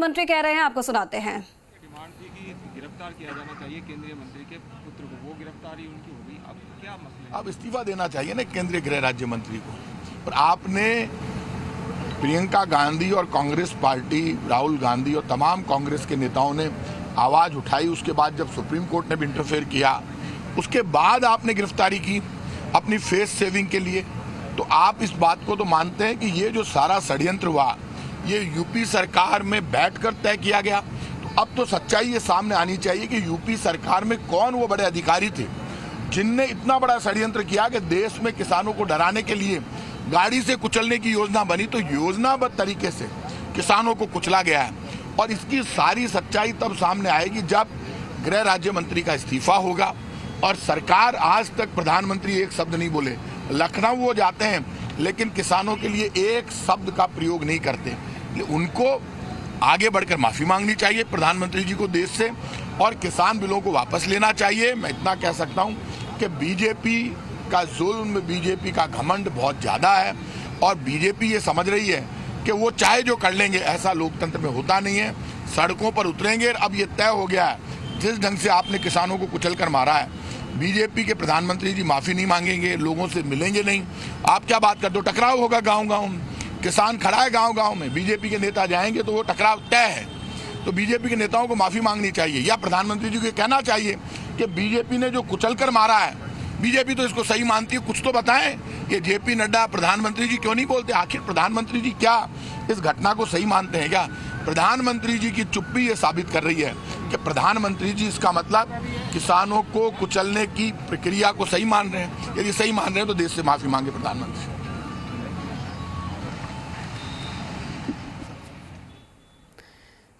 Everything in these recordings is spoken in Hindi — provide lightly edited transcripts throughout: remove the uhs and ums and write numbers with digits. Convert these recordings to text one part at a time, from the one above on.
मंत्री कह रहे हैं, आपको सुनाते हैं। डिमांड थी कि गिरफ्तार किया जाना चाहिए केंद्रीय मंत्री के पुत्र को, वो गिरफ्तारी उनकी हो गई, अब क्या मसला? अब इस्तीफा देना चाहिए ना केंद्रीय गृह राज्य मंत्री को। पर आपने प्रियंका गांधी और कांग्रेस पार्टी, राहुल गांधी और तमाम कांग्रेस के नेताओं ने आवाज उठाई। उसके बाद जब सुप्रीम कोर्ट ने भी इंटरफेयर किया, उसके बाद आपने गिरफ्तारी की अपनी फेस सेविंग के लिए। तो आप इस बात को तो मानते हैं कि ये जो सारा षड्यंत्र हुआ ये यूपी सरकार में बैठकर तय किया गया। तो अब तो सच्चाई ये सामने आनी चाहिए कि यूपी सरकार में कौन वो बड़े अधिकारी थे जिनने इतना बड़ा षड्यंत्र किया कि देश में किसानों को डराने के लिए गाड़ी से कुचलने की योजना बनी। तो योजनाबद्ध तरीके से किसानों को कुचला गया है और इसकी सारी सच्चाई तब सामने आएगी जब गृह राज्य मंत्री का इस्तीफा होगा। और सरकार, आज तक प्रधानमंत्री एक शब्द नहीं बोले। लखनऊ वो जाते हैं लेकिन किसानों के लिए एक शब्द का प्रयोग नहीं करते। उनको आगे बढ़कर माफी मांगनी चाहिए प्रधानमंत्री जी को देश से, और किसान बिलों को वापस लेना चाहिए। मैं इतना कह सकता हूं कि बीजेपी का जुल्म, बीजेपी का घमंड बहुत ज्यादा है और बीजेपी ये समझ रही है कि वो चाहे जो कर लेंगे। ऐसा लोकतंत्र में होता नहीं है, सड़कों पर उतरेंगे। अब ये तय हो गया है, जिस ढंग से आपने किसानों को कुचल कर मारा है, बीजेपी के प्रधानमंत्री जी माफी नहीं मांगेंगे, लोगों से मिलेंगे नहीं। आप क्या बात करते हो? टकराव होगा गांव-गांव में, किसान खड़ा है गांव-गांव में, बीजेपी के नेता जाएंगे तो वो टकराव तय है। तो बीजेपी के नेताओं को माफी मांगनी चाहिए या प्रधानमंत्री जी को कहना चाहिए कि बीजेपी ने जो कुचल कर मारा है, बीजेपी तो इसको सही मानती है, कुछ तो बताएं। ये जेपी नड्डा प्रधानमंत्री जी क्यों नहीं बोलते? आखिर प्रधानमंत्री जी क्या इस घटना को सही मानते हैं क्या? प्रधानमंत्री जी की चुप्पी ये साबित कर रही है कि प्रधानमंत्री जी इसका मतलब किसानों को कुचलने की प्रक्रिया को सही मान रहे हैं। यदि सही मान रहे हैं तो देश से माफी मांगे प्रधानमंत्री।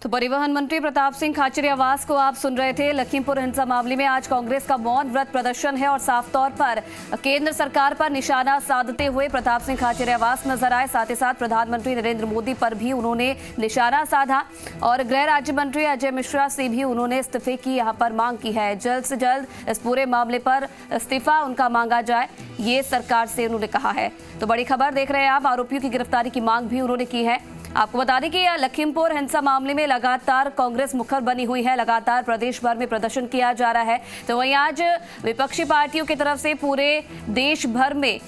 तो परिवहन मंत्री प्रताप सिंह खाचरियावास को आप सुन रहे थे। लखीमपुर हिंसा मामले में आज कांग्रेस का मौन व्रत प्रदर्शन है और साफ तौर पर केंद्र सरकार पर निशाना साधते हुए प्रताप सिंह खाचरियावास नजर आए। साथ ही साथ प्रधानमंत्री नरेंद्र मोदी पर भी उन्होंने निशाना साधा और गृह राज्य मंत्री अजय मिश्रा से भी उन्होंने इस्तीफे की यहां पर मांग की है। जल्द से जल्द इस पूरे मामले पर इस्तीफा उनका मांगा जाए, ये सरकार से उन्होंने कहा है। तो बड़ी खबर देख रहे हैं आप, आरोपियों की गिरफ्तारी की मांग भी उन्होंने की है। आपको बता दें कि लखीमपुर हिंसा मामले में लगातार कांग्रेस मुखर बनी हुई है, लगातार प्रदेश भर में प्रदर्शन किया जा रहा है। तो वहीं आज विपक्षी पार्टियों की तरफ से पूरे देश भर में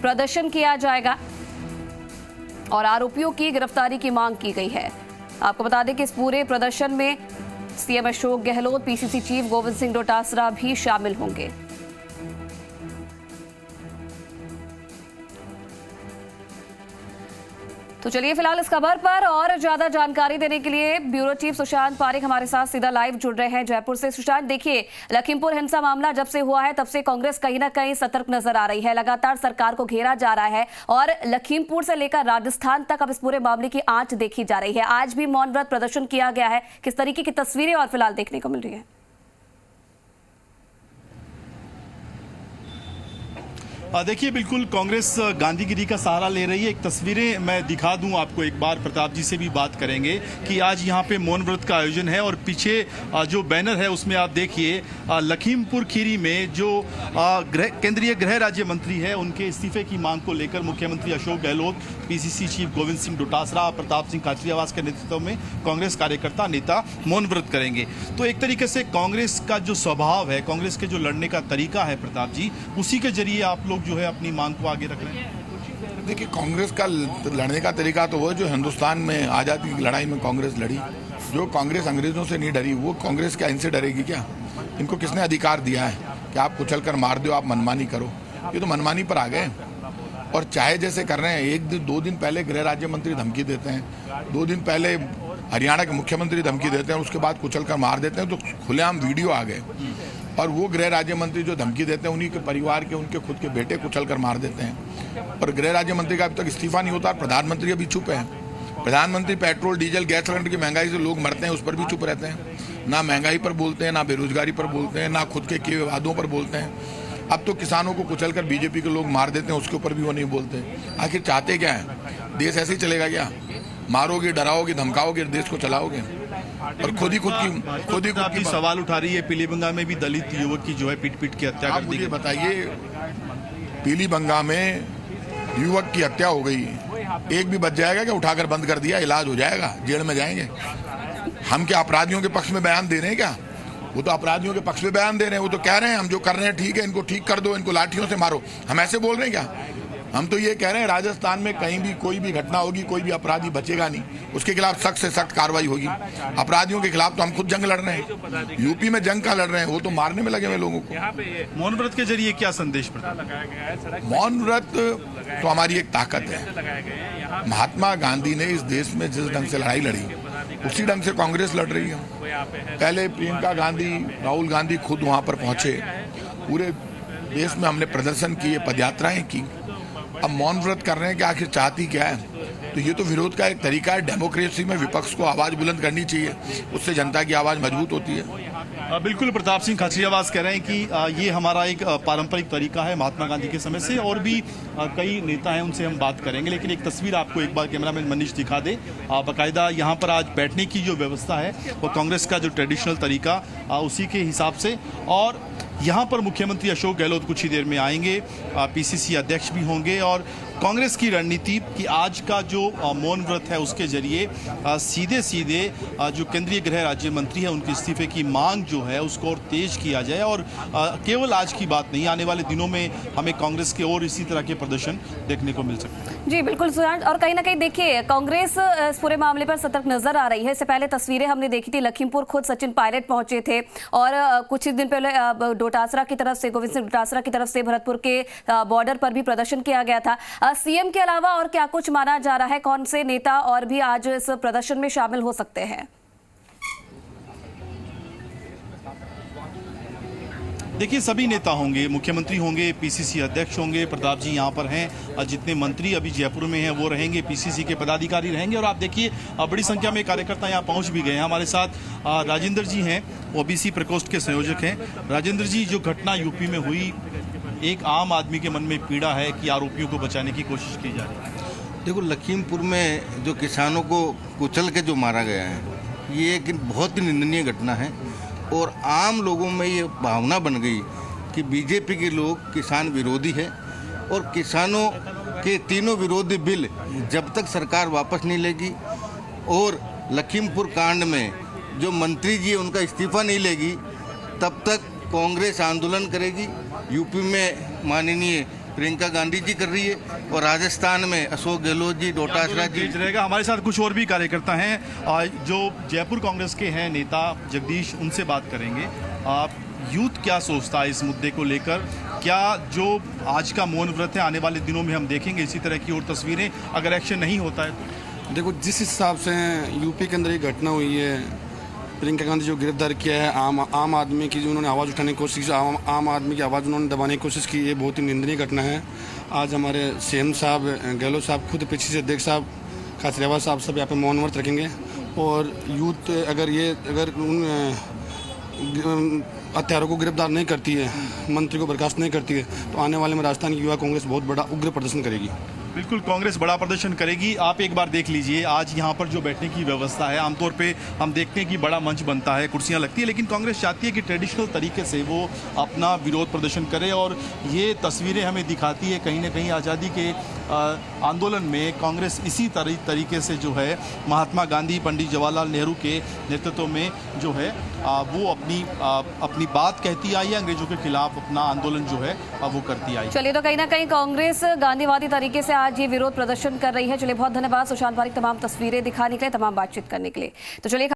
प्रदर्शन किया जाएगा और आरोपियों की गिरफ्तारी की मांग की गई है। आपको बता दें कि इस पूरे प्रदर्शन में CM Ashok Gehlot, PCC chief Govind Singh Dotasra भी शामिल होंगे। तो चलिए फिलहाल इस खबर पर और ज्यादा जानकारी देने के लिए ब्यूरो चीफ सुशांत पारेख हमारे साथ सीधा लाइव जुड़ रहे हैं जयपुर से। सुशांत, देखिए लखीमपुर हिंसा मामला जब से हुआ है तब से कांग्रेस कहीं ना कहीं सतर्क नजर आ रही है, लगातार सरकार को घेरा जा रहा है और लखीमपुर से लेकर राजस्थान तक अब इस पूरे मामले की आंच देखी जा रही है। आज भी मौन व्रत प्रदर्शन किया गया है, किस तरीके की तस्वीरें और फिलहाल देखने को मिल रही है? देखिए, बिल्कुल कांग्रेस गांधीगिरी का सहारा ले रही है। एक तस्वीरें मैं दिखा दूं आपको एक बार, प्रताप जी से भी बात करेंगे कि आज यहां पे मौन व्रत का आयोजन है और पीछे जो बैनर है उसमें आप देखिए लखीमपुर खीरी में जो केंद्रीय गृह राज्य मंत्री है उनके इस्तीफे की मांग को लेकर मुख्यमंत्री अशोक गहलोत, पीसीसी चीफ गोविंद सिंह डोटासरा, प्रताप सिंह खाचरियावास के नेतृत्व में कांग्रेस कार्यकर्ता नेता मौन व्रत करेंगे। तो एक तरीके से कांग्रेस का जो स्वभाव है, कांग्रेस के जो लड़ने का तरीका है प्रताप जी, उसी के जरिए आप लोग जो है अपनी मांग को आगे रख रहे हैं। देखिए, कांग्रेस का लड़ने का तरीका तो वो जो हिंदुस्तान में आज़ादी की लड़ाई में कांग्रेस लड़ी। जो कांग्रेस अंग्रेजों से नहीं डरी, वो कांग्रेस क्या इनसे डरेगी क्या? इनको किसने अधिकार दिया है कि आप कुचल कर मार दो, आप मनमानी करो? ये तो मनमानी पर आ गए और चाहे जैसे कर रहे हैं। एक दिन, 2 दिन पहले गृह राज्य मंत्री धमकी देते हैं, 2 दिन पहले हरियाणा के मुख्यमंत्री धमकी देते हैं, उसके बाद कुचल कर मार देते हैं। तो खुलेआम वीडियो आ गए और वो गृह राज्य मंत्री जो धमकी देते हैं उन्हीं के परिवार के, उनके खुद के बेटे कुचल कर मार देते हैं। और गृह राज्य मंत्री का अभी तक इस्तीफा नहीं होता। प्रधानमंत्री अभी चुप है। प्रधानमंत्री पेट्रोल, डीजल, गैस सिलेंडर की महंगाई से लोग मरते हैं, उस पर भी चुप रहते हैं। ना महंगाई पर बोलते हैं, ना बेरोजगारी पर बोलते हैं, ना खुद के किए वादों पर बोलते हैं। अब तो किसानों को कुचल कर बीजेपी के लोग मार देते हैं, उसके ऊपर भी वो नहीं बोलते। आखिर चाहते क्या है? देश ऐसे ही चलेगा क्या? मारोगे, डराओगे, धमकाओगे, देश को चलाओगे और खुद ही की सवाल उठा रही है। पीलीबंगा में भी दलित युवक की जो है पीट की हत्या कर दी। मुझे बताइए, पीलीबंगा में युवक की हत्या हो गई, एक भी बच जाएगा क्या? उठाकर बंद कर दिया, इलाज हो जाएगा, जेल में जाएंगे। हम क्या अपराधियों के पक्ष में बयान दे रहे हैं क्या? वो तो अपराधियों के पक्ष में बयान दे रहे हैं। वो तो कह रहे हैं हम जो कर रहे हैं ठीक है, इनको ठीक कर दो, इनको लाठियों से मारो। हम ऐसे बोल रहे हैं क्या? हम तो ये कह रहे हैं राजस्थान में कहीं भी कोई भी घटना होगी, कोई भी अपराधी बचेगा नहीं, उसके खिलाफ सख्त से सख्त कार्रवाई होगी। अपराधियों के खिलाफ तो हम खुद जंग लड़ रहे हैं, यूपी में जंग का लड़ रहे हैं, वो तो मारने में लगे हुए लोगों को। मौन व्रत के जरिए क्या संदेश पड़ता? मौन व्रत तो हमारी एक ताकत है। महात्मा गांधी ने इस देश में जिस ढंग से लड़ाई लड़ी, उसी ढंग से कांग्रेस लड़ रही है। पहले प्रियंका गांधी, राहुल गांधी खुद वहां पर पहुंचे, पूरे देश में हमने प्रदर्शन किए, पदयात्राएं की। अब मौन व्रत कर रहे हैं कि आखिर चाहती क्या है? तो ये तो विरोध का एक तरीका है। डेमोक्रेसी में विपक्ष को आवाज बुलंद करनी चाहिए, उससे जनता की आवाज मजबूत होती है। बिल्कुल, प्रताप सिंह खाचरियावास कह रहे हैं कि ये हमारा एक पारंपरिक तरीका है महात्मा गांधी के समय से, और भी कई नेता हैं उनसे हम बात करेंगे। लेकिन एक तस्वीर आपको एक बार कैमरामैन मनीष दिखा दे। बाकायदा यहाँ पर आज बैठने की जो व्यवस्था है वो कांग्रेस का जो ट्रेडिशनल तरीका उसी के हिसाब से, और यहाँ पर मुख्यमंत्री अशोक गहलोत कुछ ही देर में आएंगे, पीसीसी अध्यक्ष भी होंगे, और कांग्रेस की रणनीति कि आज का जो मौन व्रत है उसके जरिए सीधे सीधे जो केंद्रीय गृह राज्य मंत्री है उनके इस्तीफे की मांग जो है उसको और तेज किया जाए। और केवल आज की बात नहीं, आने वाले दिनों में हमें कांग्रेस के और इसी तरह के प्रदर्शन देखने को मिल सकते हैं। जी बिल्कुल सुशांत, और कहीं ना कहीं देखिए कांग्रेस इस पूरे मामले पर सतर्क नजर आ रही है। इससे पहले तस्वीरें हमने देखी थी, लखीमपुर खुद सचिन पायलट पहुंचे थे, और कुछ ही दिन पहले डोटासरा की तरफ से, गोविंद सिंह डोटासरा की तरफ से भरतपुर के बॉर्डर पर भी प्रदर्शन किया गया था। सीएम के अलावा और क्या कुछ माना जा रहा है? कौन से नेता और भी आज इस प्रदर्शन में शामिल हो सकते हैं? देखिए, सभी नेता होंगे, मुख्यमंत्री होंगे, पीसीसी अध्यक्ष होंगे, प्रताप जी यहाँ पर हैं, जितने मंत्री अभी जयपुर में हैं वो रहेंगे, पीसीसी के पदाधिकारी रहेंगे, और आप देखिए बड़ी संख्या में कार्यकर्ता यहाँ पहुँच भी गए हैं। हमारे साथ राजेंद्र जी हैं, ओबीसी प्रकोष्ठ के संयोजक हैं। राजेंद्र जी, जो घटना यूपी में हुई, एक आम आदमी के मन में पीड़ा है कि आरोपियों को बचाने की कोशिश की जा रही है। देखो, लखीमपुर में जो किसानों को कुचल के जो मारा गया है, ये एक बहुत ही निंदनीय घटना है, और आम लोगों में ये भावना बन गई कि बीजेपी के लोग किसान विरोधी है, और किसानों के तीनों विरोधी बिल जब तक सरकार वापस नहीं लेगी और लखीमपुर कांड में जो मंत्री जी उनका इस्तीफा नहीं लेगी, तब तक कांग्रेस आंदोलन करेगी। यूपी में माननीय प्रियंका गांधी जी कर रही है, और राजस्थान में अशोक गहलोत जी, डोटासरा जी रहेगा। हमारे साथ कुछ और भी कार्यकर्ता हैं जो जयपुर कांग्रेस के हैं, नेता जगदीश, उनसे बात करेंगे। यूथ क्या सोचता है इस मुद्दे को लेकर? क्या जो आज का मौन व्रत है, आने वाले दिनों में हम देखेंगे इसी तरह की और तस्वीरें अगर एक्शन नहीं होता है तो? देखो, जिस हिसाब से यूपी के अंदर ये घटना हुई है, प्रियंका गांधी जो गिरफ्तार किया है, आम आदमी की जो उन्होंने आवाज़ उठाने की कोशिश की, आम आदमी की आवाज़ उन्होंने दबाने की कोशिश की, ये बहुत ही निंदनीय घटना है। आज हमारे सीएम साहब, गहलोत साहब, खुद पीछे से अध्यक्ष साहब, खाचरियावास साहब सब यहाँ पे मौन व्रत रखेंगे। और यूथ अगर उन हत्यारों को गिरफ्तार नहीं करती है, मंत्री को बर्खास्त नहीं करती है, तो आने वाले में राजस्थान की युवा कांग्रेस बहुत बड़ा उग्र प्रदर्शन करेगी। बिल्कुल, कांग्रेस बड़ा प्रदर्शन करेगी। आप एक बार देख लीजिए, आज यहाँ पर जो बैठने की व्यवस्था है, आमतौर पे हम देखते हैं कि बड़ा मंच बनता है, कुर्सियाँ लगती है, लेकिन कांग्रेस चाहती है कि ट्रेडिशनल तरीके से वो अपना विरोध प्रदर्शन करे। और ये तस्वीरें हमें दिखाती है कहीं ना कहीं आज़ादी के आंदोलन में कांग्रेस इसी तरीके से जो है महात्मा गांधी, पंडित जवाहरलाल नेहरू के नेतृत्व में जो है वो अपनी बात कहती आई है, अंग्रेजों के खिलाफ अपना आंदोलन जो है वो करती आई। चलिए, तो कहीं ना कहीं कांग्रेस गांधीवादी तरीके से आज ये विरोध प्रदर्शन कर रही है। चलिए, बहुत धन्यवाद सुशांत पारिक, तमाम तस्वीरें दिखाने के लिए, तमाम बातचीत करने के लिए। तो चलिए।